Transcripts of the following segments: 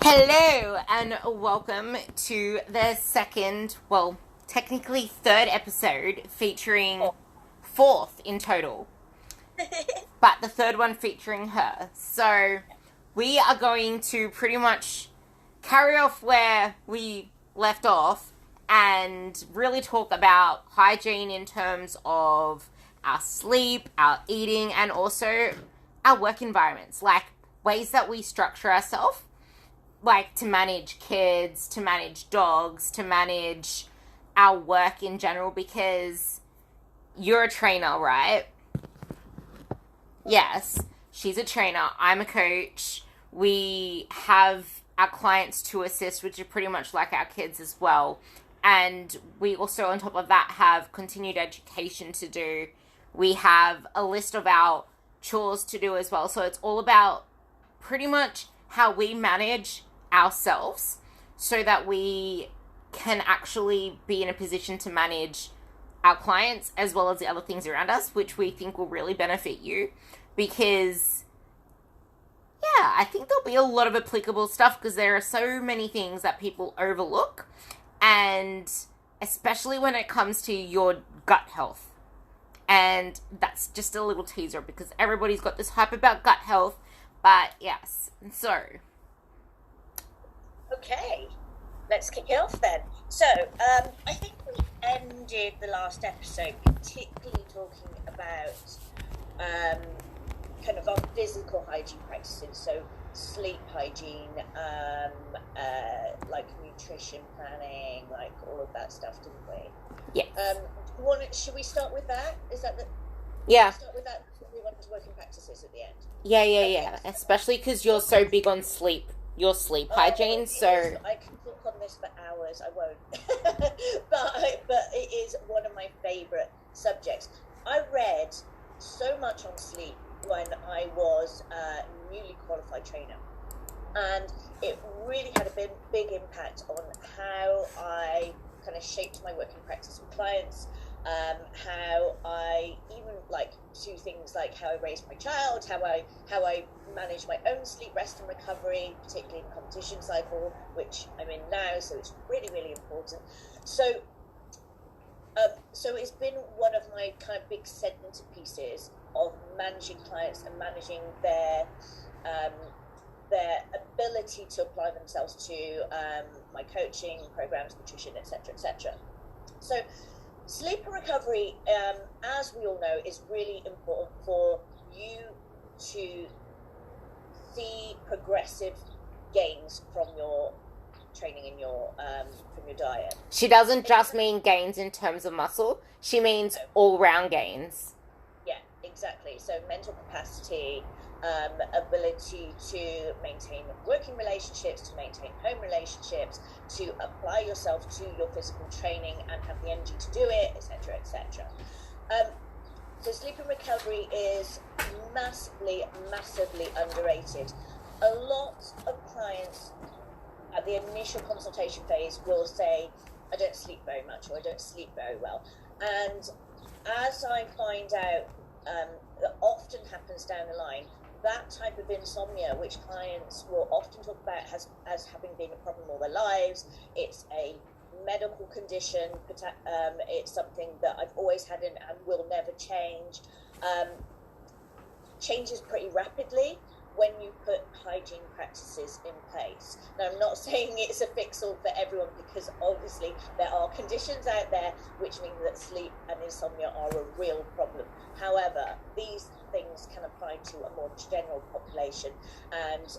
Hello and welcome to the second, well, technically third episode featuring fourth in total, but the third one featuring her. So we are going to pretty much carry off where we left off and really talk about hygiene in terms of our sleep, our eating, and also our work environments, like ways that we structure ourselves, like to manage kids, to manage dogs, to manage our work in general, because you're a trainer, right? Yes, she's a trainer. I'm a coach. We have our clients to assist, which are pretty much like our kids as well. And we also, on top of that, have continued education to do. We have a list of our chores to do as well. So it's all about pretty much how we manage ourselves so that we can actually be in a position to manage our clients as well as the other things around us, which we think will really benefit you. Because yeah, I think there'll be a lot of applicable stuff because there are so many things that people overlook, and especially when it comes to your gut health. And that's just a little teaser because everybody's got this hype about gut health. But yes, so okay, let's kick it off then. So, I think we ended the last episode particularly talking about kind of our physical hygiene practices, so sleep hygiene, like nutrition planning, like all of that stuff, didn't we? yes. Should we start with that? Is that the... Yeah. Start with that. We want to working practices at the end. Yeah. Especially because you're so big on sleep, your sleep hygiene. So I can talk on this for hours. I won't, but it is one of my favourite subjects. I read so much on sleep when I was a newly qualified trainer, and it really had a big impact on how I kind of shaped my working practice with clients. How I even do things like how I raised my child, how I manage my own sleep, rest and recovery, particularly in competition cycle, which I'm in now, so it's really important. So it's been one of my kind of big centerpieces of managing clients and managing their ability to apply themselves to my coaching programs, nutrition, etc. So sleep and recovery, as we all know, is really important for you to see progressive gains from your training and from your diet. she doesn't just mean gains in terms of muscle. She means all-round gains. Yeah, exactly. So mental capacity, ability to maintain working relationships, to maintain home relationships, to apply yourself to your physical training and have the energy to do it, etc. So sleep and recovery is massively underrated. A lot of clients at the initial consultation phase will say, I don't sleep very much, or I don't sleep very well. And as I find out, that often happens down the line, that type of insomnia, which clients will often talk about as having been a problem all their lives, it's a medical condition, it's something that I've always had and will never change, changes pretty rapidly when you put hygiene practices in place. Now, I'm not saying it's a fix-all for everyone, because obviously there are conditions out there which mean that sleep and insomnia are a real problem. However, these things can apply to a more general population, and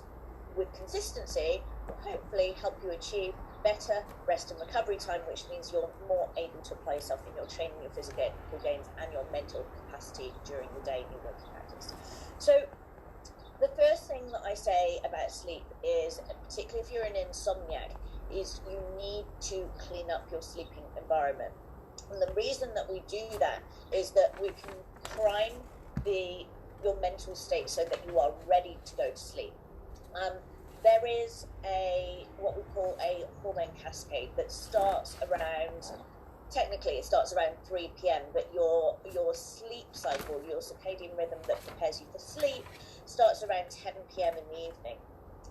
with consistency will hopefully help you achieve better rest and recovery time, which means you're more able to apply yourself in your training, your physical gains, and your mental capacity during the day in your working practice. So the first thing that I say about sleep is, particularly if you're an insomniac, is you need to clean up your sleeping environment. And the reason that we do that is that we can prime your mental state so that you are ready to go to sleep. There is what we call a hormone cascade that starts around, technically it starts around 3 p.m, but your sleep cycle, your circadian rhythm that prepares you for sleep, starts around 10 p.m. in the evening.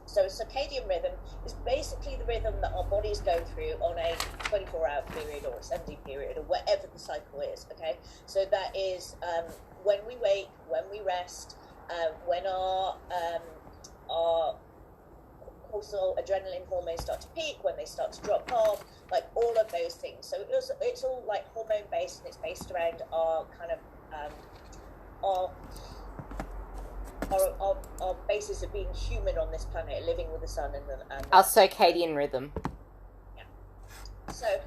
So a circadian rhythm is basically the rhythm that our bodies go through on a 24-hour period or a 7-day period or whatever the cycle is, okay? So that is when we wake, when we rest, when our cortisol, adrenaline hormones start to peak, when they start to drop off, like all of those things. So it's all like hormone based, and it's based around our kind of our basis of being human on this planet, living with the sun and our circadian rhythm. Yeah. So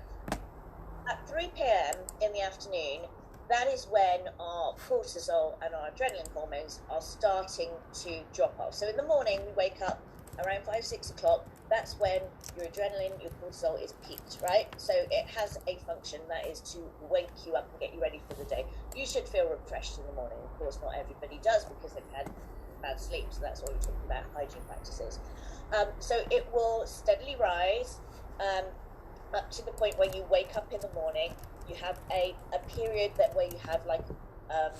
at 3 p.m. in the afternoon, that is when our cortisol and our adrenaline hormones are starting to drop off. So in the morning, we wake up around 5-6 o'clock. That's when your adrenaline, your cortisol is peaked, right? So it has a function that is to wake you up and get you ready for the day. You should feel refreshed in the morning. Of course, not everybody does because they've had bad sleep. So that's why we're talking about hygiene practices. So it will steadily rise up to the point where you wake up in the morning. You have a period where you have like a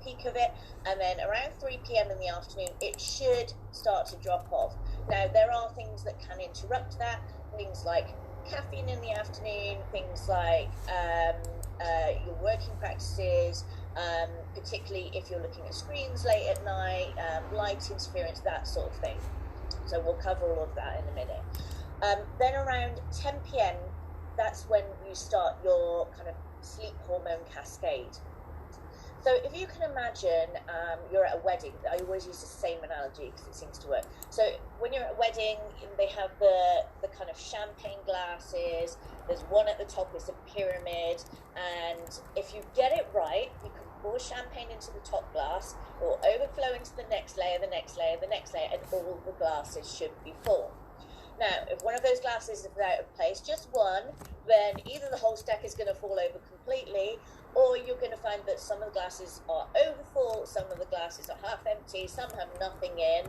peak of it, and then around 3 p.m. in the afternoon it should start to drop off. Now there are things that can interrupt that, things like caffeine in the afternoon, things like your working practices, particularly if you're looking at screens late at night, light interference, that sort of thing. So we'll cover all of that in a minute. Then around 10 p.m. that's when you start your kind of sleep hormone cascade. So if you can imagine you're at a wedding, I always use the same analogy because it seems to work. So when you're at a wedding, they have the kind of champagne glasses. There's one at the top, it's a pyramid. And if you get it right, you can pour champagne into the top glass. It will overflow into the next layer, the next layer, the next layer, and all the glasses should be full. Now, if one of those glasses is out of place, just one, then either the whole stack is going to fall over completely, or you're going to find that some of the glasses are overfull, some of the glasses are half empty, some have nothing in,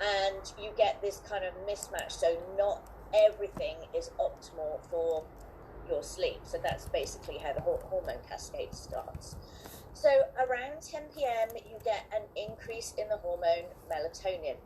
and you get this kind of mismatch. So not everything is optimal for your sleep. So that's basically how the hormone cascade starts. So around 10 p.m. you get an increase in the hormone melatonin.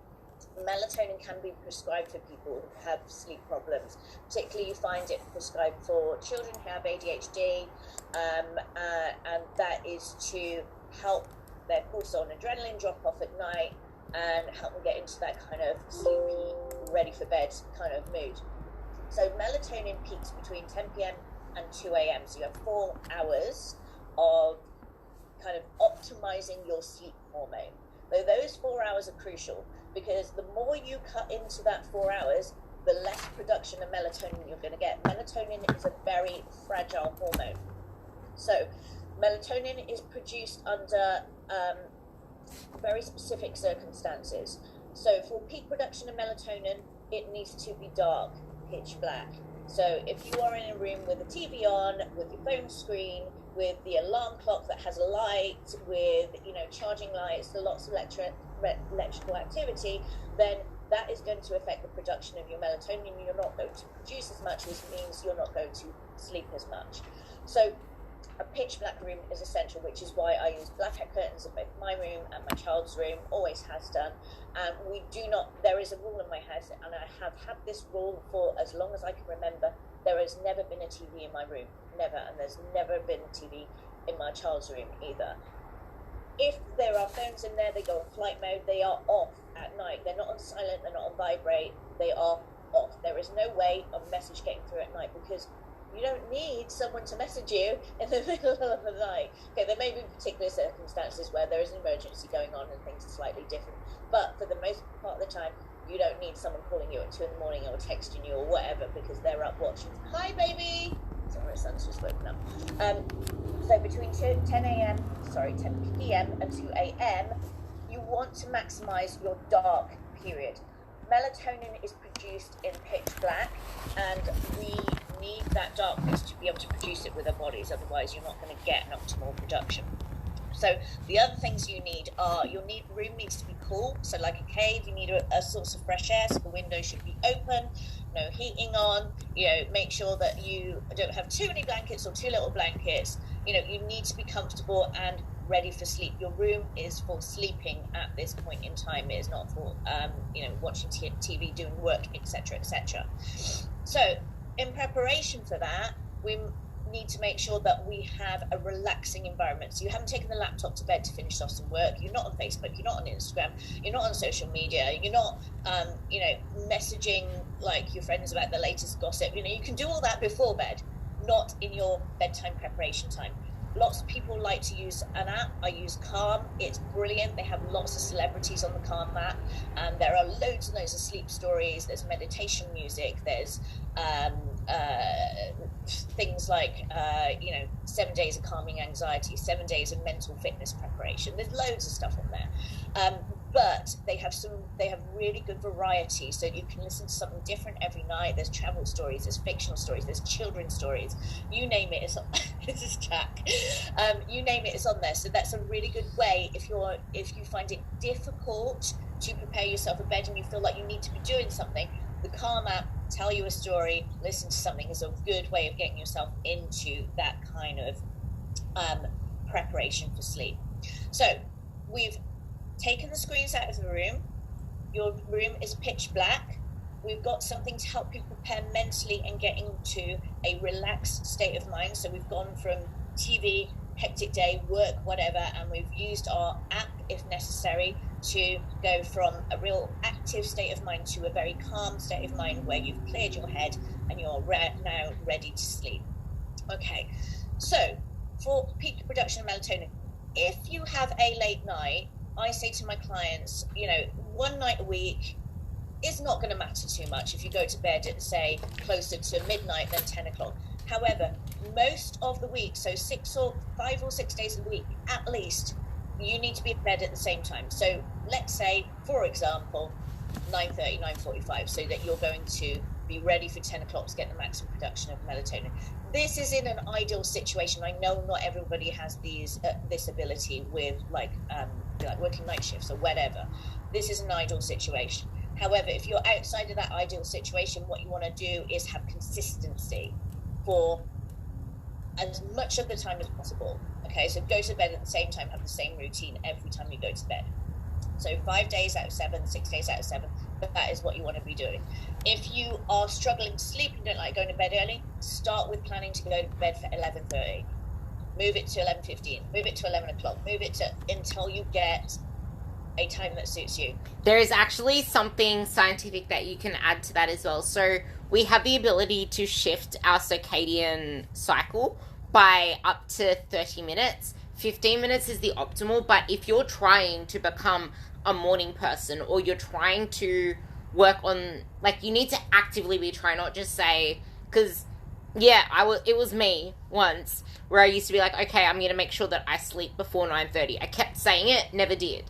Melatonin can be prescribed for people who have sleep problems. Particularly, you find it prescribed for children who have ADHD, and that is to help their cortisol and adrenaline drop off at night and help them get into that kind of sleepy, ready for bed kind of mood. So melatonin peaks between 10 p.m. and 2 a.m. So you have 4 hours of kind of optimizing your sleep hormone. Though those 4 hours are crucial, because the more you cut into that 4 hours, the less production of melatonin you're going to get. Melatonin is a very fragile hormone. So melatonin is produced under very specific circumstances. So for peak production of melatonin, it needs to be dark, pitch black. So if you are in a room with a TV on, with your phone screen, with the alarm clock that has a light, with charging lights, lots of electrical activity, then that is going to affect the production of your melatonin. You're not going to produce as much, which means you're not going to sleep as much. So a pitch black room is essential, which is why I use blackout curtains in both my room and my child's room, always has done. And there is a rule in my house, and I have had this rule for as long as I can remember. There has never been a TV in my room, never, and there's never been a TV in my child's room either. If there are phones in there, they go on flight mode, they are off at night. They're not on silent, they're not on vibrate, they are off. There is no way of a message getting through at night, because you don't need someone to message you in the middle of the night. Okay, there may be particular circumstances where there is an emergency going on and things are slightly different, but for the most part of the time, you don't need someone calling you at 2 a.m. or texting you or whatever, because they're up watching. Hi, baby! Sorry, my son's just woken up. So between 10 p.m. and 2 a.m., you want to maximize your dark period. Melatonin is produced in pitch black, and we need that darkness to be able to produce it with our bodies, otherwise you're not going to get an optimal production. So the other things you need are, the room needs to be cool. So like a cave, you need a source of fresh air, so the window should be open, no heating on, make sure that you don't have too many blankets or too little blankets. You need to be comfortable, and ready for sleep. Your room is for sleeping at this point in time. It is not for watching TV, doing work, etc., etc. So in preparation for that, we need to make sure that we have a relaxing environment. So you haven't taken the laptop to bed to finish off some work. You're not on Facebook. You're not on Instagram. You're not on social media. You're not, messaging like your friends about the latest gossip. You can do all that before bed, not in your bedtime preparation time. Lots of people like to use an app. I use Calm. It's brilliant. They have lots of celebrities on the Calm app. There are loads and loads of sleep stories. There's meditation music. There's things like 7 days of calming anxiety, 7 days of mental fitness preparation. There's loads of stuff on there, but they have really good variety, so you can listen to something different every night. There's travel stories, there's fictional stories, there's children's stories, you name it, it's on. This is Jack. You name it, it's on there. So that's a really good way if you find it difficult to prepare yourself for bed and you feel like you need to be doing something. The Calm app, tell you a story, listen to something, is a good way of getting yourself into that kind of preparation for sleep. So we've taken the screens out of the room. Your room is pitch black. We've got something to help you prepare mentally and get into a relaxed state of mind. So we've gone from TV, hectic day, work, whatever, and we've used our app if necessary to go from a real active state of mind to a very calm state of mind where you've cleared your head and you're now ready to sleep. Okay, so for peak production of melatonin, if you have a late night, I say to my clients, one night a week is not going to matter too much if you go to bed at, say, closer to midnight than 10 o'clock. However, most of the week, so 5 or 6 days a week at least, you need to be in bed at the same time. So let's say, for example, 9:30, 9:45, so that you're going to be ready for 10 o'clock to get the maximum production of melatonin. This is in an ideal situation. I know not everybody has this ability with like working night shifts or whatever. This is an ideal situation. However, if you're outside of that ideal situation, what you want to do is have consistency for as much of the time as possible. Okay, so go to bed at the same time, have the same routine every time you go to bed. So 5 days out of 7, 6 days out of 7, that is what you want to be doing. If you are struggling to sleep and don't like going to bed early, start with planning to go to bed for 11:30. Move it to 11:15, move it to 11 o'clock, move it to until you get a time that suits you. There is actually something scientific that you can add to that as well. So we have the ability to shift our circadian cycle by up to 30 minutes. 15 minutes is the optimal, but if you're trying to become a morning person or you're trying to work on, like, you need to actively be trying, not just say, because, yeah, it was me once where I used to be like, okay, I'm going to make sure that I sleep before 9:30. I kept saying it, never did.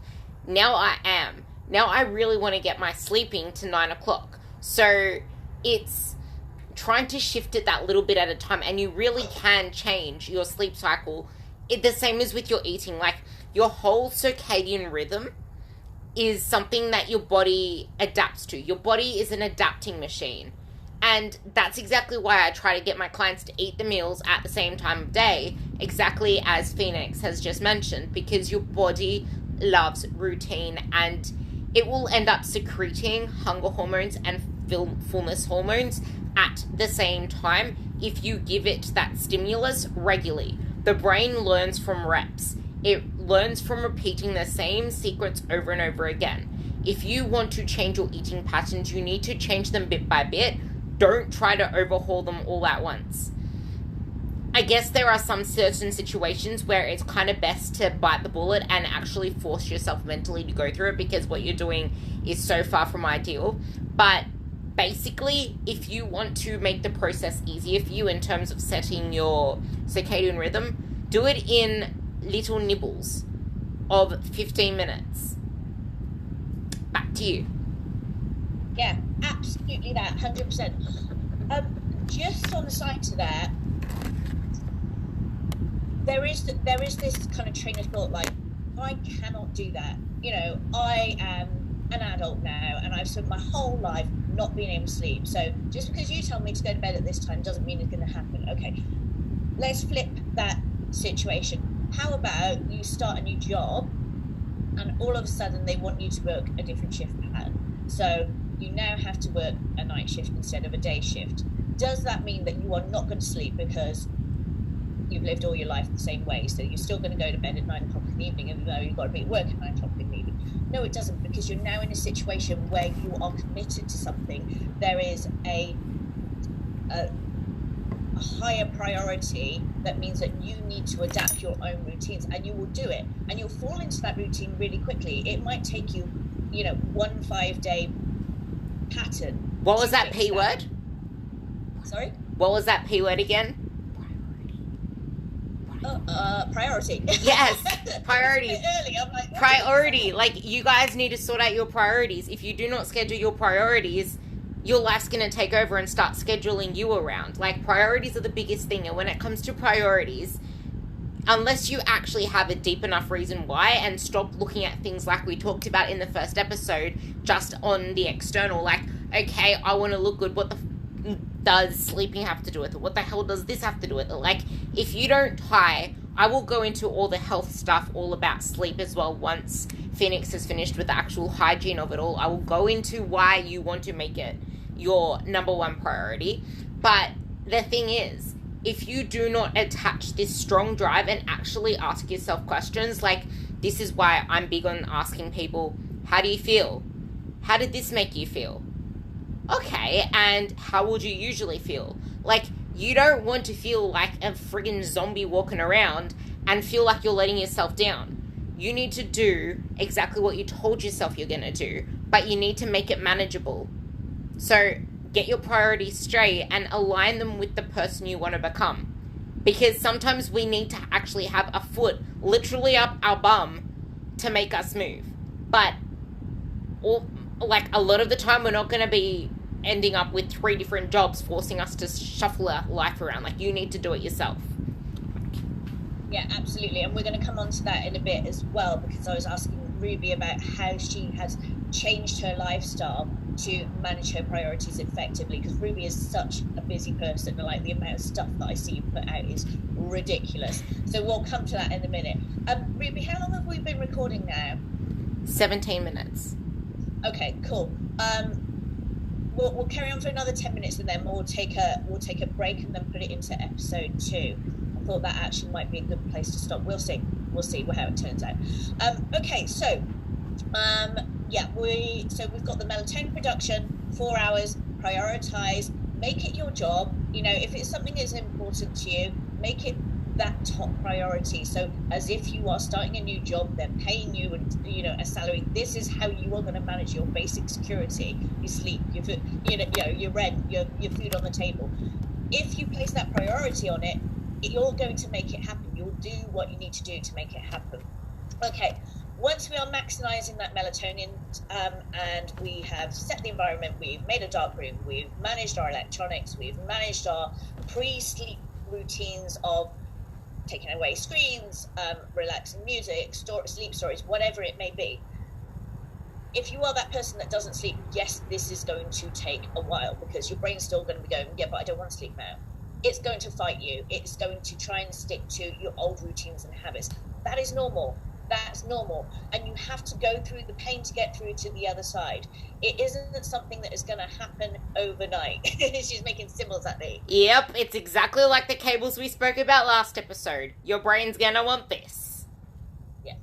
Now I am. Now I really want to get my sleeping to 9 o'clock. So it's trying to shift it that little bit at a time, and you really can change your sleep cycle. The same as with your eating. Like, your whole circadian rhythm is something that your body adapts to. Your body is an adapting machine. And that's exactly why I try to get my clients to eat the meals at the same time of day, exactly as Phoenix has just mentioned, because your body loves routine, and it will end up secreting hunger hormones and fullness hormones at the same time if you give it that stimulus regularly. The brain learns from reps. It learns from repeating the same sequence over and over again. If you want to change your eating patterns, you need to change them bit by bit. Don't try to overhaul them all at once. I guess there are some certain situations where it's kind of best to bite the bullet and actually force yourself mentally to go through it, because what you're doing is so far from ideal. But basically, if you want to make the process easier for you in terms of setting your circadian rhythm, do it in little nibbles of 15 minutes. Back to you. Yeah, absolutely that, 100%. Just on the side to that, there is this kind of train of thought, like, I cannot do that. I am an adult now, and I've spent my whole life not being able to sleep. So just because you tell me to go to bed at this time doesn't mean it's going to happen. Okay, let's flip that situation. How about you start a new job and all of a sudden they want you to work a different shift pattern? So you now have to work a night shift instead of a day shift. Does that mean that you are not going to sleep because you've lived all your life the same way? So you're still going to go to bed at 9 o'clock in the evening, even though you've got to be at work at 9 o'clock in the evening? No, it doesn't, because you're now in a situation where you are committed to something. There is a higher priority that means that you need to adapt your own routines, and you will do it, and you'll fall into that routine really quickly. It might take you, 1 5-day pattern. What was that P word? Sorry? What was that P word again? Priority. Yes, priorities. Early, I'm like, priority. Like, you guys need to sort out your priorities. If you do not schedule your priorities, your life's going to take over and start scheduling you around. Like, priorities are the biggest thing. And when it comes to priorities, unless you actually have a deep enough reason why, and stop looking at things like we talked about in the first episode, just on the external, like, okay, I want to look good. What the does sleeping have to do with it? What the hell does this have to do with it? Like, if you don't tie, I will go into all the health stuff all about sleep as well once Phoenix has finished with the actual hygiene of it all. I will go into why you want to make it your number one priority. But the thing is, if you do not attach this strong drive and actually ask yourself questions, like, this is why I'm big on asking people, how do you feel? How did this make you feel? Okay, and how would you usually feel? Like, you don't want to feel like a friggin' zombie walking around and feel like you're letting yourself down. You need to do exactly what you told yourself you're going to do, but you need to make it manageable. So, get your priorities straight and align them with the person you want to become. Because sometimes we need to actually have a foot literally up our bum to make us move. But, a lot of the time, we're not going to be ending up with 3 different jobs forcing us to shuffle our life around. Like, you need to do it yourself. Yeah, absolutely. And we're going to come on to that in a bit as well, because I was asking Ruby about how she has changed her lifestyle to manage her priorities effectively, because Ruby is such a busy person. Like, the amount of stuff that I see you put out is ridiculous. So we'll come to that in a minute. Ruby, how long have we been recording now? 17 minutes. Okay, cool. We'll carry on for another 10 minutes, and then we'll take a break and then put it into episode 2. I thought that actually might be a good place to stop. We'll see how it turns out. Okay, so we've got the melatonin production, 4 hours, prioritize, make it your job. If it's something that's important to you, make it that top priority. So as if you are starting a new job, they're paying you a salary. This is how you are going to manage your basic security, your sleep, your food, your rent, your food on the table. If you place that priority on it, you're going to make it happen. You'll do what you need to do to make it happen. Okay, once we are maximizing that melatonin, and we have set the environment, we've made a dark room, we've managed our electronics, we've managed our pre-sleep routines of taking away screens, relaxing music, sleep stories, whatever it may be. If you are that person that doesn't sleep, yes, this is going to take a while, because your brain's still going to be going, yeah, but I don't want to sleep now. It's going to fight you. It's going to try and stick to your old routines and habits. That is normal. That's normal. And you have to go through the pain to get through to the other side. It isn't something that is going to happen overnight. She's making symbols at me. Yep, it's exactly like the cables we spoke about last episode. Your brain's going to want this. Yeah,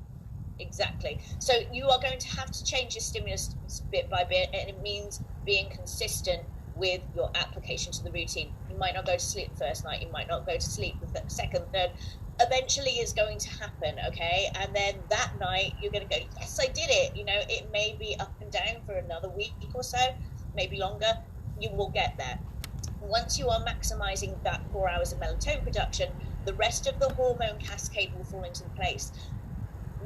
exactly. So you are going to have to change your stimulus bit by bit, and it means being consistent with your application to the routine. You might not go to sleep the first night. You might not go to sleep the second, third. Eventually is going to happen, okay? And then that night you're going to go, yes, I did it. It may be up and down for another week or so, maybe longer. You will get there. Once you are maximizing that 4 hours of melatonin production, the rest of the hormone cascade will fall into place.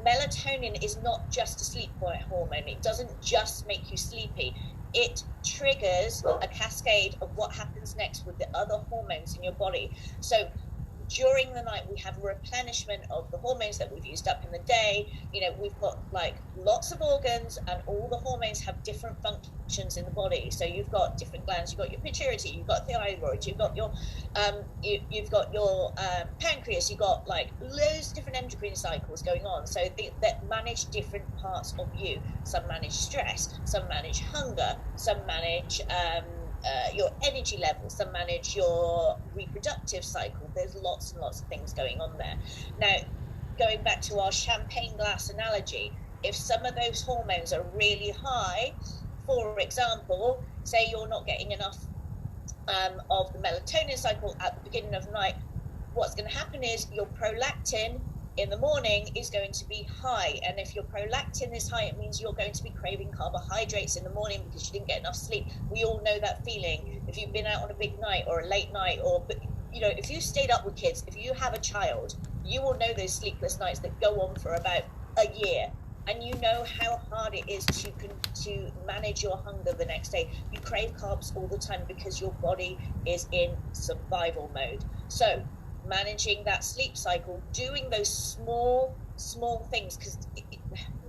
Melatonin is not just a sleep hormone. It doesn't just make you sleepy. It triggers a cascade of what happens next with the other hormones in your body. So during the night we have a replenishment of the hormones that we've used up in the day. You know, we've got like lots of organs, and all the hormones have different functions in the body. So you've got different glands. You've got your pituitary, you've got thyroid, you've got your you've got your pancreas. You've got like loads of different endocrine cycles going on. So that manage different parts of you. Some manage stress, some manage hunger, some manage your energy levels, some manage your reproductive cycle. There's lots and lots of things going on there. Now, going back to our champagne glass analogy, if some of those hormones are really high, for example, say you're not getting enough of the melatonin cycle at the beginning of the night, what's going to happen is your prolactin in the morning is going to be high. And if your prolactin is high, it means you're going to be craving carbohydrates in the morning because you didn't get enough sleep. We all know that feeling. If you've been out on a big night or a late night, or, you know, if you stayed up with kids, if you have a child, you will know those sleepless nights that go on for about a year. And you know how hard it is to manage your hunger the next day. You crave carbs all the time because your body is in survival mode. So managing that sleep cycle, doing those small things, because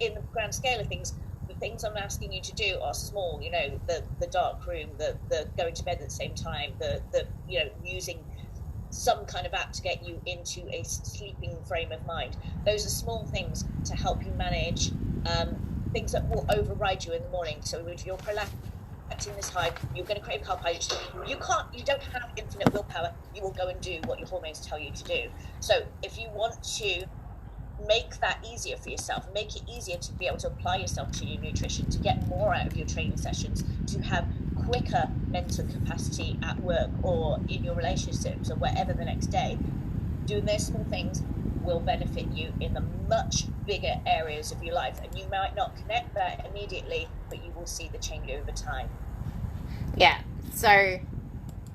in the grand scale of things, the things I'm asking you to do are small. You know, the dark room, the going to bed at the same time, the you know, using some kind of app to get you into a sleeping frame of mind. Those are small things to help you manage things that will override you in the morning. So if your prolactin is high, you're going to crave carbohydrates. You don't have infinite willpower. You will go and do what your hormones tell you to do. So if you want to make that easier for yourself, make it easier to be able to apply yourself to your nutrition, to get more out of your training sessions, to have quicker mental capacity at work or in your relationships or wherever the next day, doing those small things will benefit you in the much bigger areas of your life. And you might not connect that immediately, but you will see the change over time. Yeah, so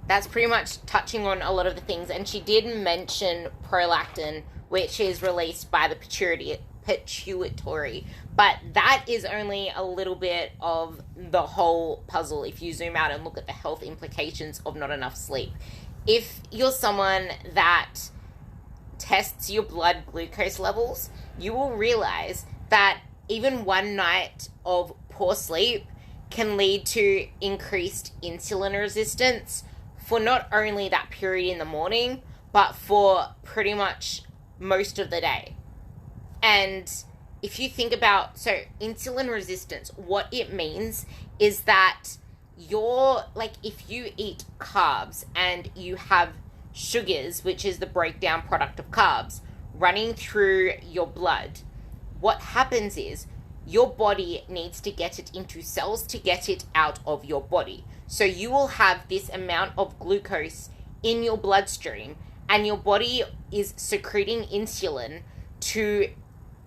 that's pretty much touching on a lot of the things. And she did mention prolactin, which is released by the pituitary, but that is only a little bit of the whole puzzle if you zoom out and look at the health implications of not enough sleep. If you're someone that tests your blood glucose levels, you will realize that even one night of poor sleep can lead to increased insulin resistance for not only that period in the morning, but for pretty much most of the day. And if you think about, so insulin resistance, what it means is that if you eat carbs and you have sugars, which is the breakdown product of carbs, running through your blood, what happens is your body needs to get it into cells to get it out of your body. So you will have this amount of glucose in your bloodstream, and your body is secreting insulin to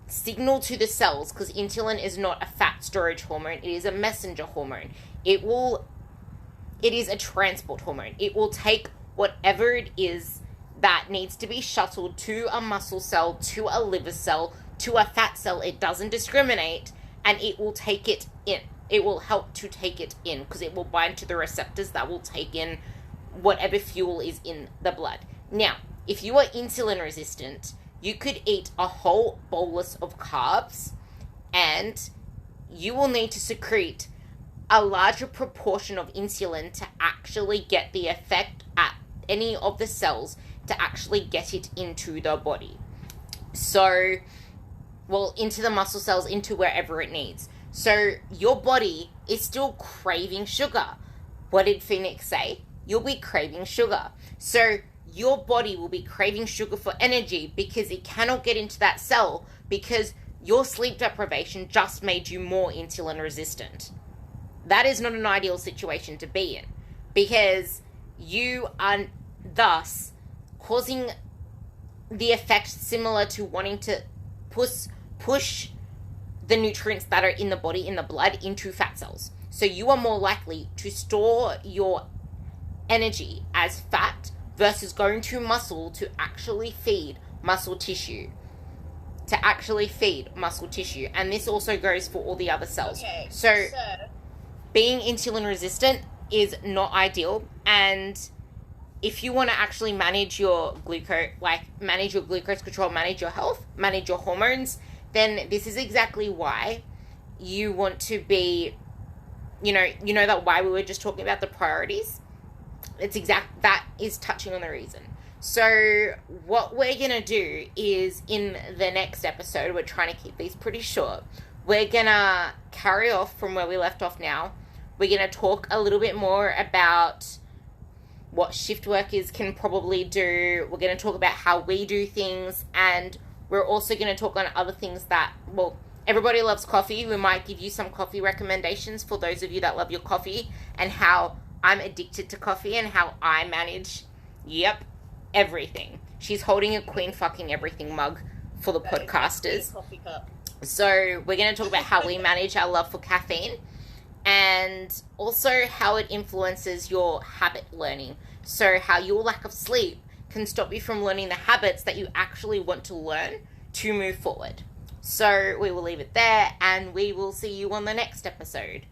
signal to the cells, because insulin is not a fat storage hormone, it is a messenger hormone. It is a transport hormone. It will take whatever it is that needs to be shuttled to a muscle cell, to a liver cell, to a fat cell. It doesn't discriminate, and it will take it in. It will help to take it in, because it will bind to the receptors that will take in whatever fuel is in the blood. Now, if you are insulin resistant, you could eat a whole bolus of carbs, and you will need to secrete a larger proportion of insulin to actually get the effect at any of the cells to actually get it into the body. So, into the muscle cells, into wherever it needs. So your body is still craving sugar. What did Phoenix say? You'll be craving sugar. So your body will be craving sugar for energy because it cannot get into that cell, because your sleep deprivation just made you more insulin resistant. That is not an ideal situation to be in, because you are thus causing the effect similar to wanting to push the nutrients that are in the body, in the blood, into fat cells. So you are more likely to store your energy as fat versus going to muscle to actually feed muscle tissue. And this also goes for all the other cells. Okay, so so... being insulin resistant is not ideal, and if you want to actually manage your glucose control, manage your health, manage your hormones, then this is exactly why you want to be, that why we were just talking about the priorities. That is touching on the reason. So what we're going to do is, in the next episode, we're trying to keep these pretty short, we're going to carry off from where we left off now. We're going to talk a little bit more about what shift workers can probably do. We're going to talk about how we do things, and we're also going to talk on other things that, everybody loves coffee. We might give you some coffee recommendations for those of you that love your coffee, and how I'm addicted to coffee and how I manage, everything. She's holding a queen fucking everything mug for the podcasters. Coffee cup. So we're going to talk about how we manage our love for caffeine, and also how it influences your habit learning. So how your lack of sleep can stop you from learning the habits that you actually want to learn to move forward. So we will leave it there, and we will see you on the next episode.